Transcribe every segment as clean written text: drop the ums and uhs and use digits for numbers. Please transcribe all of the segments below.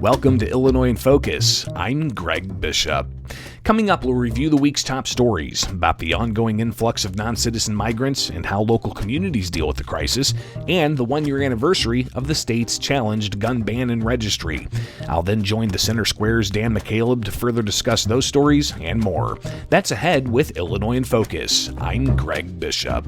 Welcome to Illinois in Focus. I'm Greg Bishop. Coming up, we'll review the week's top stories about the ongoing influx of non-citizen migrants and how local communities deal with the crisis, and the one-year anniversary of the state's challenged gun ban and registry. I'll then join the Center Square's Dan McCaleb to further discuss those stories and more. That's ahead with Illinois in Focus. I'm Greg Bishop.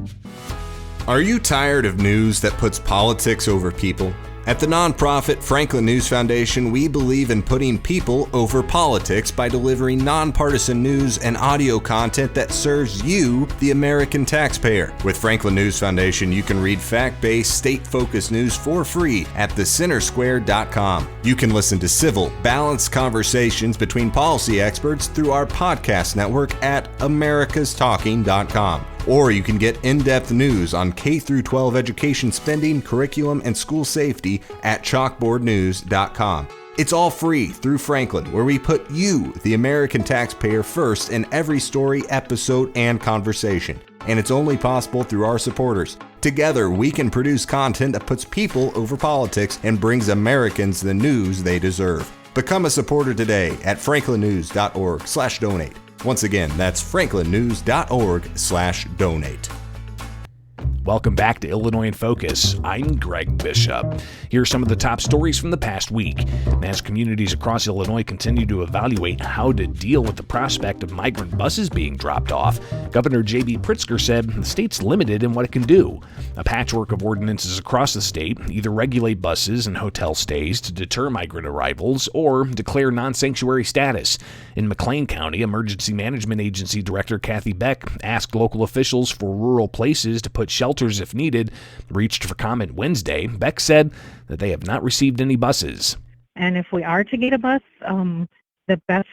Are you tired of news that puts politics over people? At the nonprofit Franklin News Foundation, we believe in putting people over politics by delivering nonpartisan news and audio content that serves you, the American taxpayer. With Franklin News Foundation, you can read fact-based, state-focused news for free at thecentersquare.com. You can listen to civil, balanced conversations between policy experts through our podcast network at americastalking.com. Or you can get in-depth news on K-12 education spending, curriculum, and school safety at chalkboardnews.com. It's all free through Franklin, where we put you, the American taxpayer, first in every story, episode, and conversation. And it's only possible through our supporters. Together, we can produce content that puts people over politics and brings Americans the news they deserve. Become a supporter today at franklinnews.org/donate. Once again, that's franklinnews.org/donate. Welcome back to Illinois in Focus. I'm Greg Bishop. Here are some of the top stories from the past week. As communities across Illinois continue to evaluate how to deal with the prospect of migrant buses being dropped off, Governor J.B. Pritkzer said the state's limited in what it can do. A patchwork of ordinances across the state either regulate buses and hotel stays to deter migrant arrivals or declare non-sanctuary status. In McClean County, Emergency Management Agency Director Cathy Beck asked local officials for rural places to put shelters if needed. Reached for comment Wednesday. Beck said that they have not received any buses. And if we are to get a bus, the best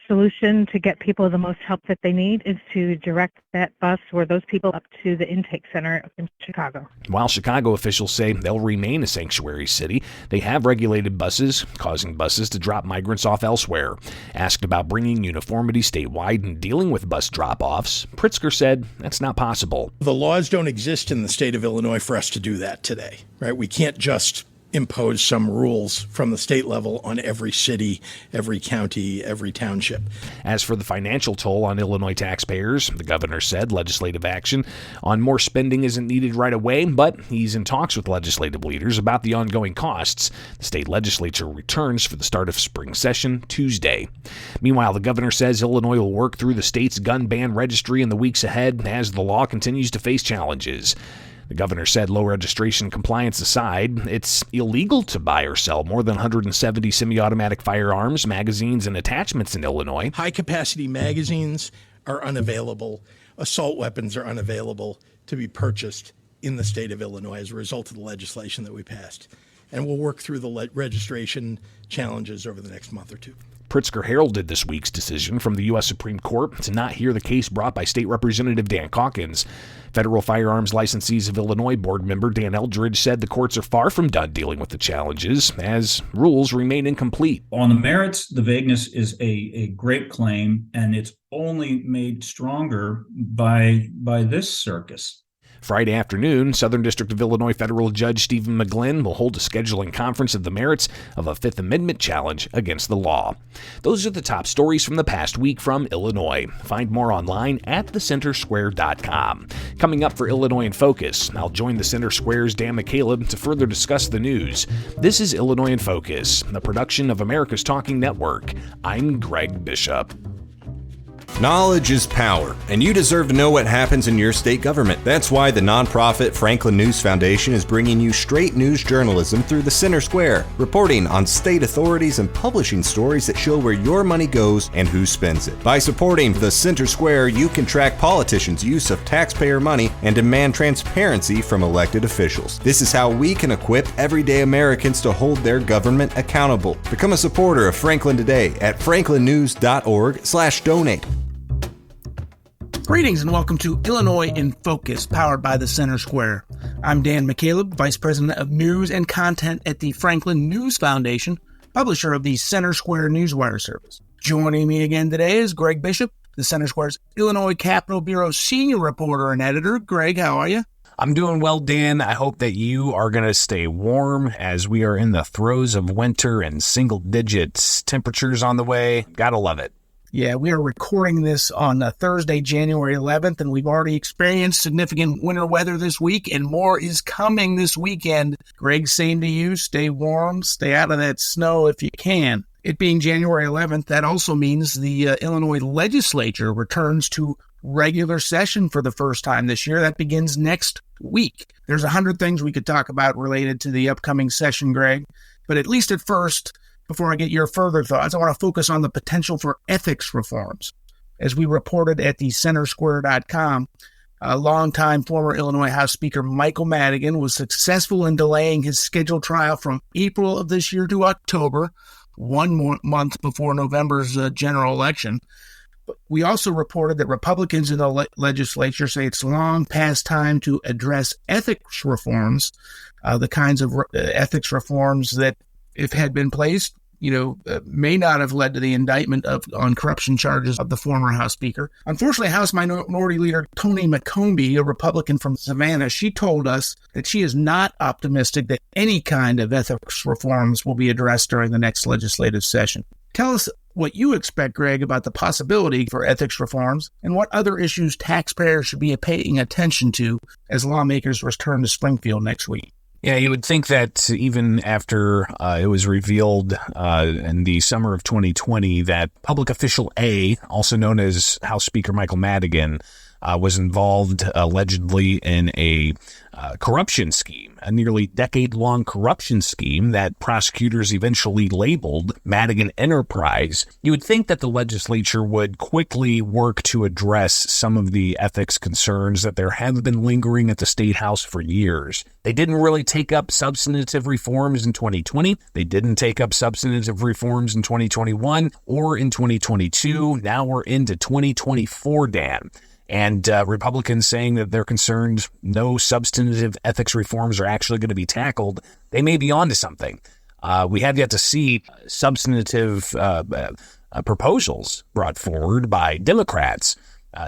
solution to get people the most help that they need is to direct that bus or those people up to the intake center in Chicago. While Chicago officials say they'll remain a sanctuary city, they have regulated buses, causing buses to drop migrants off elsewhere. Asked about bringing uniformity statewide and dealing with bus drop-offs, Pritkzer said that's not possible. The laws don't exist in the state of Illinois for us to do that today, right? We can't just impose some rules from the state level on every city, every county, every township. As for the financial toll on Illinois taxpayers, the governor said legislative action on more spending isn't needed right away, but he's in talks with legislative leaders about the ongoing costs. The state legislature returns for the start of spring session Tuesday. Meanwhile, the governor says Illinois will work through the state's gun ban registry in the weeks ahead as the law continues to face challenges. The governor said low registration compliance aside, it's illegal to buy or sell more than 170 semi-automatic firearms, magazines, and attachments in Illinois. High-capacity magazines are unavailable. Assault weapons are unavailable to be purchased in the state of Illinois as a result of the legislation that we passed. And we'll work through the registration challenges over the next month or two. Pritkzer heralded this week's decision from the U.S. Supreme Court to not hear the case brought by State Representative Dan Calkins. Federal Firearms Licensees of Illinois board member Dan Eldridge said the courts are far from done dealing with the challenges, as rules remain incomplete. On the merits, the vagueness is a great claim, and it's only made stronger by this circus. Friday afternoon, Southern District of Illinois Federal Judge Stephen McGlynn will hold a scheduling conference of the merits of a Fifth Amendment challenge against the law. Those are the top stories from the past week from Illinois. Find more online at thecentersquare.com. Coming up for Illinois in Focus, I'll join the Center Square's Dan McCaleb to further discuss the news. This is Illinois in Focus, a production of America's Talking Network. I'm Greg Bishop. Knowledge is power, and you deserve to know what happens in your state government. That's why the nonprofit Franklin News Foundation is bringing you straight news journalism through the Center Square, reporting on state authorities and publishing stories that show where your money goes and who spends it. By supporting the Center Square, you can track politicians' use of taxpayer money and demand transparency from elected officials. This is how we can equip everyday Americans to hold their government accountable. Become a supporter of Franklin today at franklinnews.org/donate. Greetings and welcome to Illinois in Focus, powered by the Center Square. I'm Dan McCaleb, Vice President of News and Content at the Franklin News Foundation, publisher of the Center Square Newswire service. Joining me again today is Greg Bishop, the Center Square's Illinois Capitol Bureau Senior Reporter and Editor. Greg, how are you? I'm doing well, Dan. I hope that you are going to stay warm as we are in the throes of winter and single-digit temperatures on the way. Gotta love it. Yeah, we are recording this on Thursday, January 11th, and we've already experienced significant winter weather this week, and more is coming this weekend. Greg, same to you. Stay warm. Stay out of that snow if you can. It being January 11th, that also means the Illinois legislature returns to regular session for the first time this year. That begins next week. There's 100 things we could talk about related to the upcoming session, Greg, but at least at first, before I get your further thoughts, I want to focus on the potential for ethics reforms. As we reported at the centersquare.com, a longtime former Illinois House Speaker Michael Madigan was successful in delaying his scheduled trial from April of this year to October, one more month before November's general election. But we also reported that Republicans in the legislature say it's long past time to address ethics reforms, the kinds of ethics reforms that, if had been placed, may not have led to the indictment on corruption charges of the former House Speaker. Unfortunately, House Minority Leader Toni McCombie, a Republican from Savannah, she told us that she is not optimistic that any kind of ethics reforms will be addressed during the next legislative session. Tell us what you expect, Greg, about the possibility for ethics reforms and what other issues taxpayers should be paying attention to as lawmakers return to Springfield next week. Yeah, you would think that even after it was revealed in the summer of 2020 that public official A, also known as House Speaker Michael Madigan, was involved allegedly in a corruption scheme, a nearly decade-long corruption scheme that prosecutors eventually labeled Madigan Enterprise. You would think that the legislature would quickly work to address some of the ethics concerns that there have been lingering at the State House for years. They didn't really take up substantive reforms in 2020. They didn't take up substantive reforms in 2021 or in 2022. Now we're into 2024, Dan. And Republicans saying that they're concerned no substantive ethics reforms are actually going to be tackled. They may be onto something. We have yet to see substantive proposals brought forward by Democrats.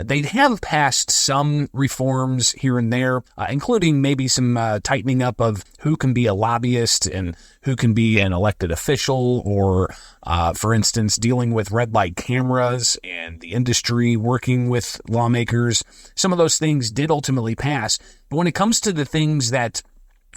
They have passed some reforms here and there, including maybe some tightening up of who can be a lobbyist and who can be an elected official, or, for instance, dealing with red light cameras and the industry working with lawmakers. Some of those things did ultimately pass. But when it comes to the things that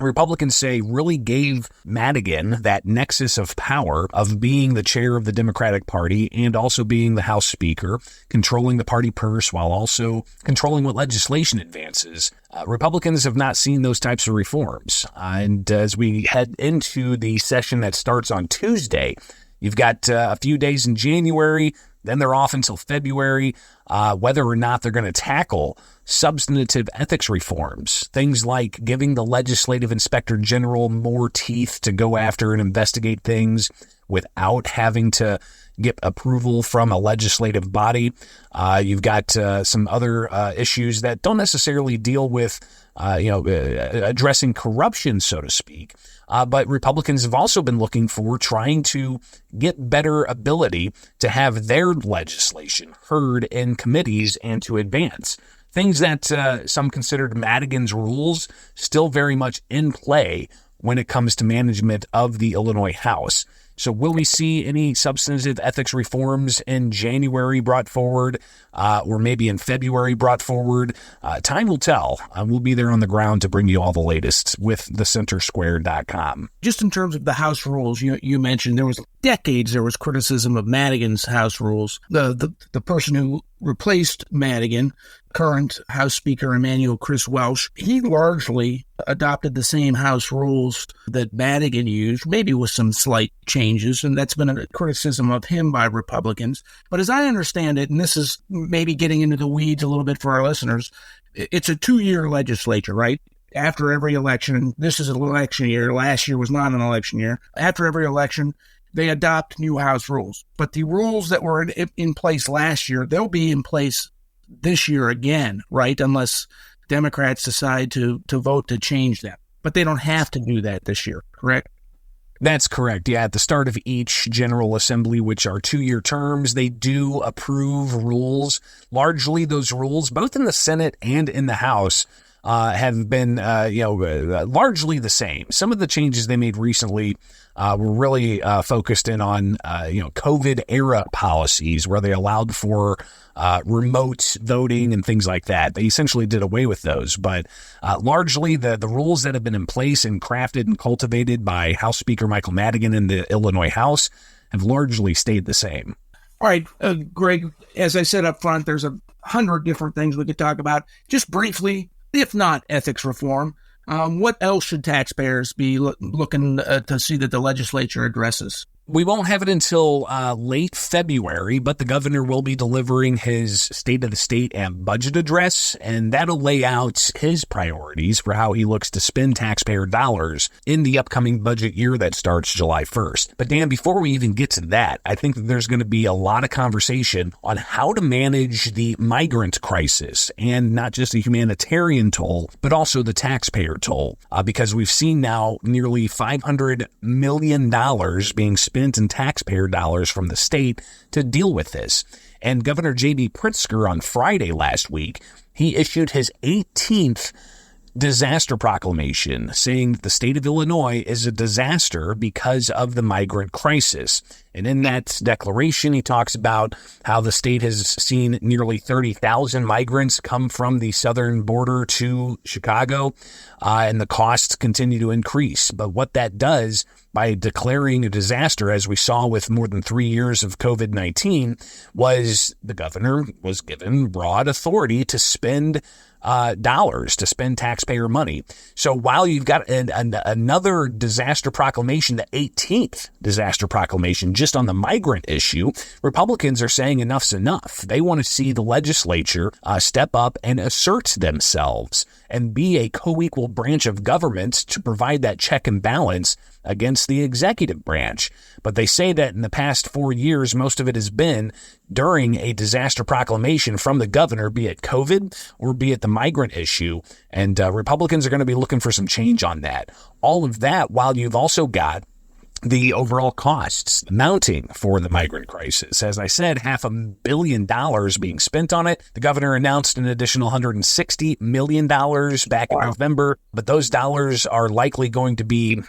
Republicans say really gave Madigan that nexus of power of being the chair of the Democratic Party and also being the House Speaker, controlling the party purse while also controlling what legislation advances. Republicans have not seen those types of reforms. And as we head into the session that starts on Tuesday, you've got a few days in January, then they're off until February, whether or not they're going to tackle substantive ethics reforms, things like giving the legislative inspector general more teeth to go after and investigate things without having to get approval from a legislative body. You've got some other issues that don't necessarily deal with addressing corruption, so to speak. But Republicans have also been looking for trying to get better ability to have their legislation heard in committees and to advance. Things that some considered Madigan's rules still very much in play when it comes to management of the Illinois House. So will we see any substantive ethics reforms in January brought forward, or maybe in February brought forward? Time will tell. We'll be there on the ground to bring you all the latest with thecentersquare.com. Just in terms of the House rules, you mentioned there was criticism of Madigan's House rules. The person who replaced Madigan, current House Speaker Emanuel Chris Welsh, he largely adopted the same House rules that Madigan used, maybe with some slight changes, and that's been a criticism of him by Republicans. But as I understand it, and this is maybe getting into the weeds a little bit for our listeners, it's a 2-year legislature, right? After every election, this is an election year, last year was not an election year, after every election, they adopt new House rules. But the rules that were in place last year, they'll be in place this year again, right? Unless Democrats decide to vote to change them. But they don't have to do that this year, correct? That's correct. Yeah, at the start of each General Assembly, which are 2-year terms, they do approve rules. Largely those rules, both in the Senate and in the House, have been, largely the same. Some of the changes they made recently were really focused in on, COVID era policies where they allowed for remote voting and things like that. They essentially did away with those. But largely, the rules that have been in place and crafted and cultivated by House Speaker Michael Madigan in the Illinois House have largely stayed the same. All right, Greg, as I said up front, there's 100 different things we could talk about. Just briefly, if not ethics reform, what else should taxpayers be looking to see that the legislature addresses? We won't have it until late February, but the governor will be delivering his State of the State and budget address, and that'll lay out his priorities for how he looks to spend taxpayer dollars in the upcoming budget year that starts July 1st. But Dan, before we even get to that, I think that there's going to be a lot of conversation on how to manage the migrant crisis, and not just the humanitarian toll, but also the taxpayer toll, because we've seen now nearly $500 million being spent in taxpayer dollars from the state to deal with this. And Governor J.B. Pritkzer on Friday last week, he issued his 18th disaster proclamation, saying that the state of Illinois is a disaster because of the migrant crisis. And in that declaration, he talks about how the state has seen nearly 30,000 migrants come from the southern border to Chicago, and the costs continue to increase. But what that does by declaring a disaster, as we saw with more than 3 years of COVID-19, was the governor was given broad authority to spend dollars, to spend taxpayer money. So while you've got another disaster proclamation, the 18th disaster proclamation, just on the migrant issue, Republicans are saying enough's enough. They want to see the legislature step up and assert themselves and be a co-equal branch of government to provide that check and balance against the executive branch. But they say that in the past 4 years, most of it has been during a disaster proclamation from the governor, be it COVID or be it the migrant issue. And Republicans are going to be looking for some change on that. All of that while you've also got the overall costs mounting for the migrant crisis. As I said, $500 million being spent on it. The governor announced an additional $160 million back in November, but those dollars are likely going to be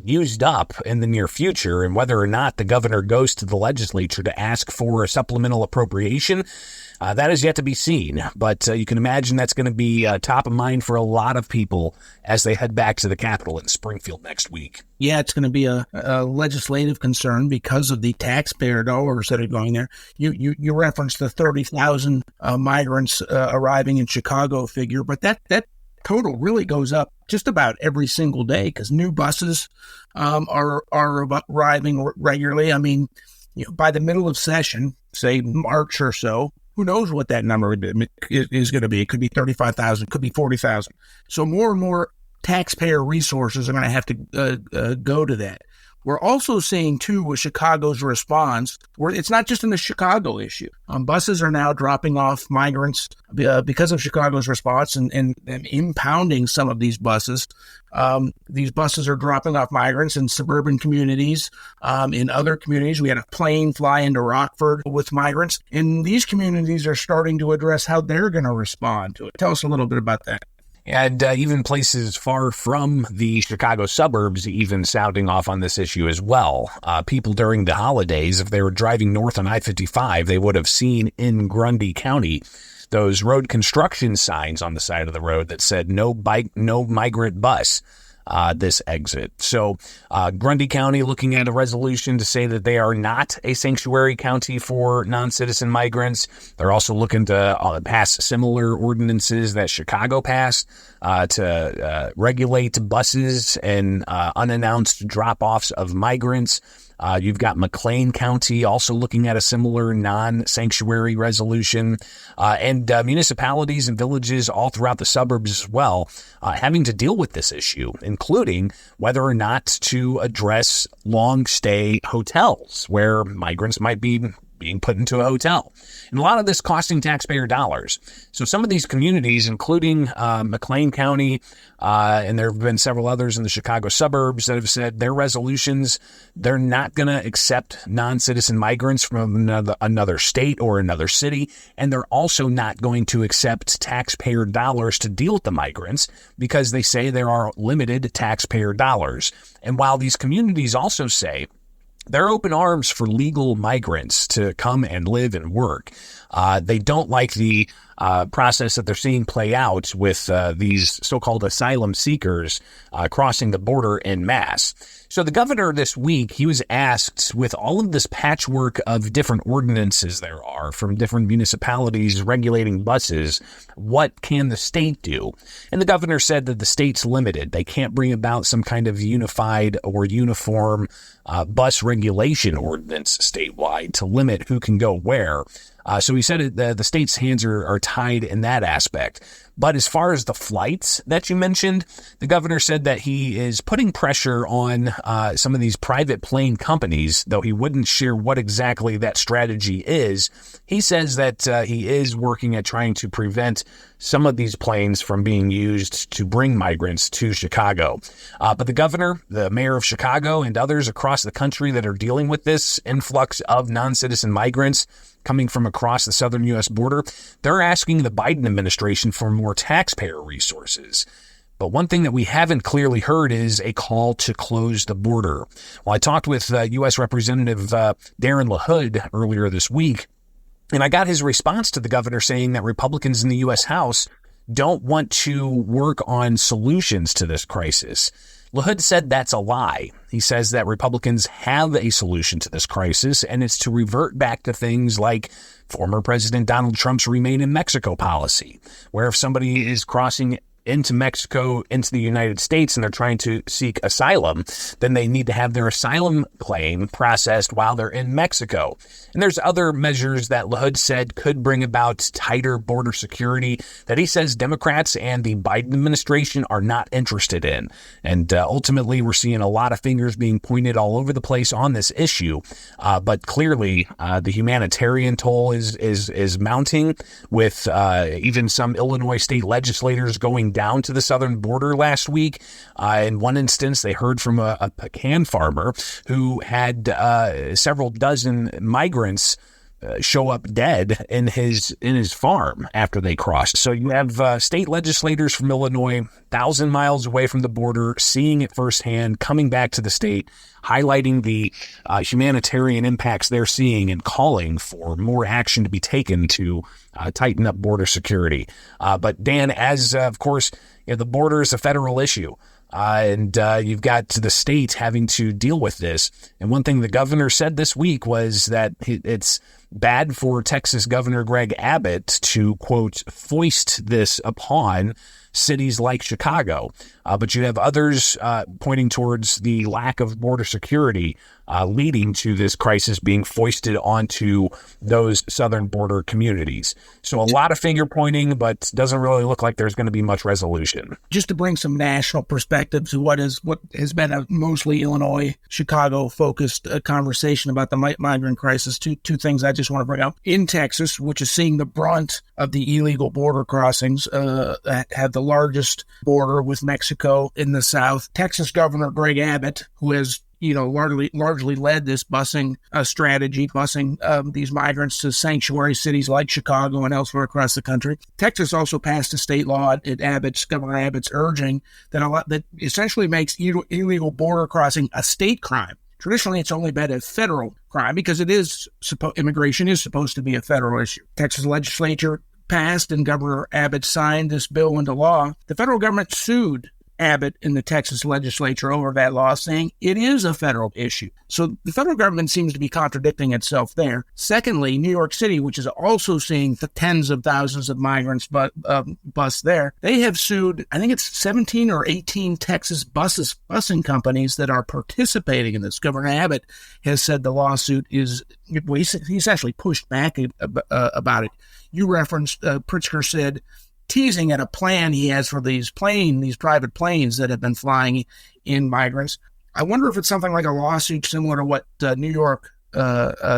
used up in the near future. And whether or not the governor goes to the legislature to ask for a supplemental appropriation, that is yet to be seen. But you can imagine that's going to be top of mind for a lot of people as they head back to the Capitol in Springfield next week. Yeah, it's going to be a legislative concern because of the taxpayer dollars that are going there. You referenced the 30,000 migrants arriving in Chicago figure, but that total really goes up just about every single day because new buses are arriving regularly. I mean, by the middle of session, say March or so, who knows what that number is going to be? It could be 35,000, could be 40,000. So more and more taxpayer resources are going to have to go to that. We're also seeing, too, with Chicago's response, where it's not just in the Chicago issue. Buses are now dropping off migrants because of Chicago's response and impounding some of these buses. These buses are dropping off migrants in suburban communities. In other communities, we had a plane fly into Rockford with migrants. And these communities are starting to address how they're going to respond to it. Tell us a little bit about that. And even places far from the Chicago suburbs even sounding off on this issue as well. People during the holidays, if they were driving north on I-55, they would have seen in Grundy County those road construction signs on the side of the road that said no migrant bus. This exit. So Grundy County looking at a resolution to say that they are not a sanctuary county for non-citizen migrants. They're also looking to pass similar ordinances that Chicago passed to regulate buses and unannounced drop-offs of migrants. You've got McClean County also looking at a similar non-sanctuary resolution, and municipalities and villages all throughout the suburbs as well, having to deal with this issue, including whether or not to address long-stay hotels where migrants might be being put into a hotel. And a lot of this costing taxpayer dollars. So some of these communities, including McClean County, and there have been several others in the Chicago suburbs that have said their resolutions, they're not going to accept non-citizen migrants from another state or another city. And they're also not going to accept taxpayer dollars to deal with the migrants because they say there are limited taxpayer dollars. And while these communities also say they're open arms for legal migrants to come and live and work, they don't like the process that they're seeing play out with these so-called asylum seekers crossing the border en masse. So the governor this week, he was asked, with all of this patchwork of different ordinances there are from different municipalities regulating buses, what can the state do? And the governor said that the state's limited. They can't bring about some kind of unified or uniform bus regulation ordinance statewide to limit who can go where. So he said the state's hands are tied in that aspect. But as far as the flights that you mentioned, the governor said that he is putting pressure on some of these private plane companies, though he wouldn't share what exactly that strategy is. He says that he is working at trying to prevent some of these planes from being used to bring migrants to Chicago. But the governor, the mayor of Chicago, and others across the country that are dealing with this influx of non-citizen migrants coming from across the southern U.S. border, they're asking the Biden administration for more taxpayer resources. But one thing that we haven't clearly heard is a call to close the border. Well, I talked with U.S. Representative Darren LaHood earlier this week, and I got his response to the governor saying that Republicans in the U.S. House don't want to work on solutions to this crisis. LaHood said that's a lie. He says that Republicans have a solution to this crisis, and it's to revert back to things like former President Donald Trump's Remain in Mexico policy, where if somebody is crossing into Mexico, into the United States, and they're trying to seek asylum, then they need to have their asylum claim processed while they're in Mexico. And there's other measures that LaHood said could bring about tighter border security that he says Democrats and the Biden administration are not interested in. And ultimately, we're seeing a lot of fingers being pointed all over the place on this issue. But clearly, the humanitarian toll is mounting, with even some Illinois state legislators going down to the southern border last week. In one instance, they heard from a pecan farmer who had several dozen migrants show up dead in his farm after they crossed. So you have state legislators from Illinois, 1,000 miles away from the border, seeing it firsthand, coming back to the state, highlighting the humanitarian impacts they're seeing and calling for more action to be taken to tighten up border security. But Dan, as of course, the border is a federal issue. And you've got the state having to deal with this. And one thing the governor said this week was that it's bad for Texas Governor Greg Abbott to, quote, foist this upon cities like Chicago. But you have others pointing towards the lack of border security leading to this crisis being foisted onto those southern border communities. So a lot of finger pointing, but doesn't really look like there's going to be much resolution. Just to bring some national perspective to what has been a mostly Illinois, Chicago-focused conversation about the migrant crisis, two things I just want to bring up. In Texas, which is seeing the brunt of the illegal border crossings, have the largest border with Mexico in the south, Texas Governor Greg Abbott, who has largely led this busing strategy, busing these migrants to sanctuary cities like Chicago and elsewhere across the country. Texas also passed a state law at Governor Abbott's urging that essentially makes illegal border crossing a state crime. Traditionally, it's only been a federal crime because immigration is supposed to be a federal issue. Texas legislature passed and Governor Abbott signed this bill into law. The federal government sued Abbott in the Texas legislature over that law, saying it is a federal issue. So the federal government seems to be contradicting itself there. Secondly, New York City, which is also seeing the tens of thousands of migrants bus there, they have sued, I think it's 17 or 18 Texas busing companies that are participating in this. Governor Abbott has said the lawsuit he's actually pushed back about it. You referenced, Pritkzer said, teasing at a plan he has for these private planes that have been flying in migrants. I wonder if it's something like a lawsuit similar to what New York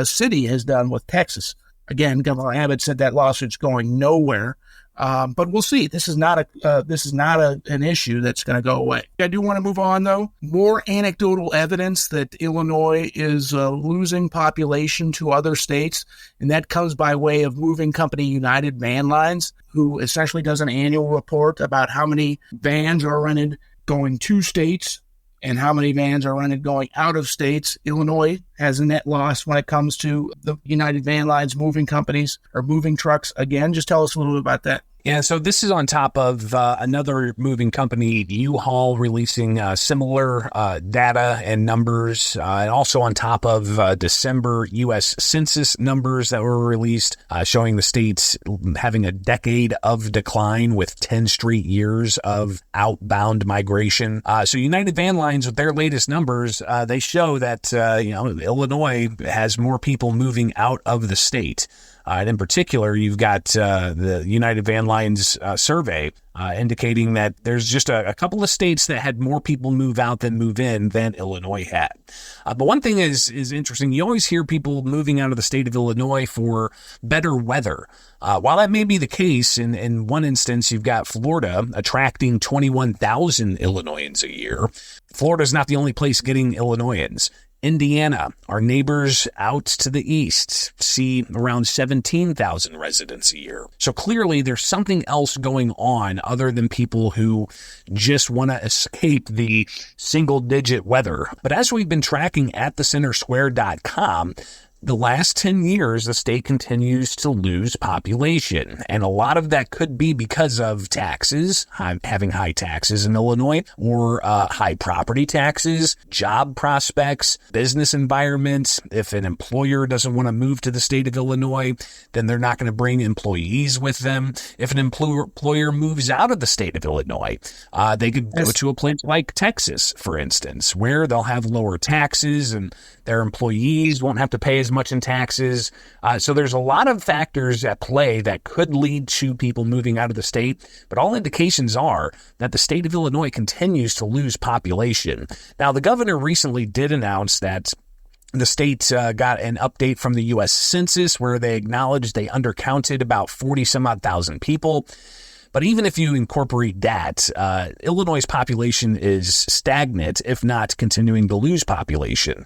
city has done with Texas. Again, Governor Abbott said that lawsuit's going nowhere. But we'll see. This is not an issue that's going to go away. I do want to move on, though. More anecdotal evidence that Illinois is losing population to other states, and that comes by way of moving company United Van Lines, who essentially does an annual report about how many vans are rented going to states and how many vans are rented going out of states. Illinois has a net loss when it comes to the United Van Lines moving companies or moving trucks. Again, just tell us a little bit about that. Yeah, so this is on top of another moving company, U-Haul, releasing similar data and numbers, and also on top of December U.S. Census numbers that were released, showing the states having a decade of decline with 10 straight years of outbound migration. So United Van Lines, with their latest numbers, they show that Illinois has more people moving out of the state. And in particular, you've got the United Van Lines survey indicating that there's just a couple of states that had more people move out than move in than Illinois had. But one thing is interesting. You always hear people moving out of the state of Illinois for better weather. While that may be the case, in one instance, you've got Florida attracting 21,000 Illinoisans a year. Florida's not the only place getting Illinoisans. Indiana, our neighbors out to the east, see around 17,000 residents a year. So clearly there's something else going on other than people who just want to escape the single-digit weather. But as we've been tracking at thecentersquare.com, the last 10 years, the state continues to lose population. And a lot of that could be because of taxes, having high taxes in Illinois, or high property taxes, job prospects, business environment. If an employer doesn't want to move to the state of Illinois, then they're not going to bring employees with them. If an employer moves out of the state of Illinois, they could go to a place like Texas, for instance, where they'll have lower taxes and their employees won't have to pay as much in taxes. So there's a lot of factors at play that could lead to people moving out of the state, but all indications are that the state of Illinois continues to lose population. Now, the governor recently did announce that the state got an update from the U.S. Census where they acknowledged they undercounted about 40-some-odd thousand people. But even if you incorporate that, Illinois' population is stagnant, if not continuing to lose population.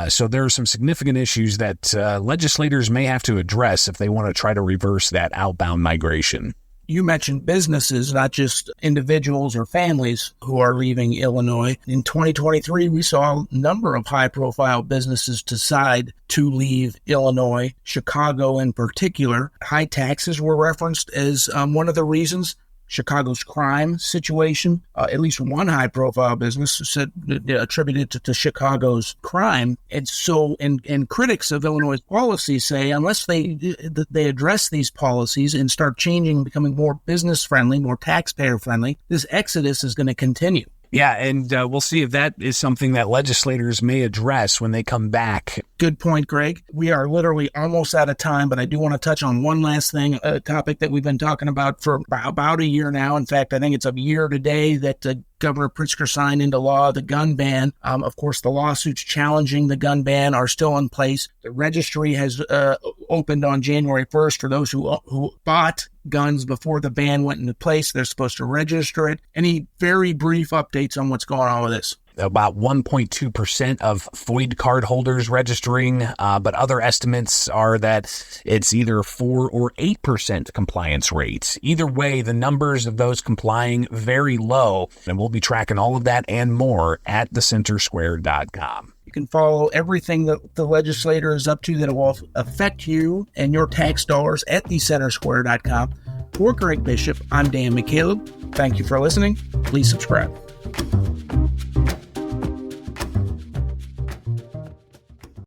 So there are some significant issues that legislators may have to address if they want to try to reverse that outbound migration. You mentioned businesses, not just individuals or families who are leaving Illinois. In 2023, we saw a number of high-profile businesses decide to leave Illinois. Chicago in particular. High taxes were referenced as one of the reasons. Chicago's crime situation, at least one high-profile business said attributed to Chicago's crime. And so, and critics of Illinois' policies say unless they address these policies and start changing, becoming more business-friendly, more taxpayer-friendly, this exodus is going to continue. Yeah, and we'll see if that is something that legislators may address when they come back. Good point, Greg. We are literally almost out of time, but I do want to touch on one last thing, a topic that we've been talking about for about a year now. In fact, I think it's a year today that Governor Pritkzer signed into law the gun ban. Of course, the lawsuits challenging the gun ban are still in place. The registry has opened on January 1st for those who bought guns before the ban went into place. They're supposed to register it. Any very brief updates on what's going on with this? About 1.2% of FOID card holders registering, but other estimates are that it's either 4 or 8% compliance rates. Either way, the numbers of those complying very low, and we'll be tracking all of that and more at thecentersquare.com. You can follow everything that the legislator is up to that will affect you and your tax dollars at thecentersquare.com. For Greg Bishop, I'm Dan McCaleb. Thank you for listening. Please subscribe.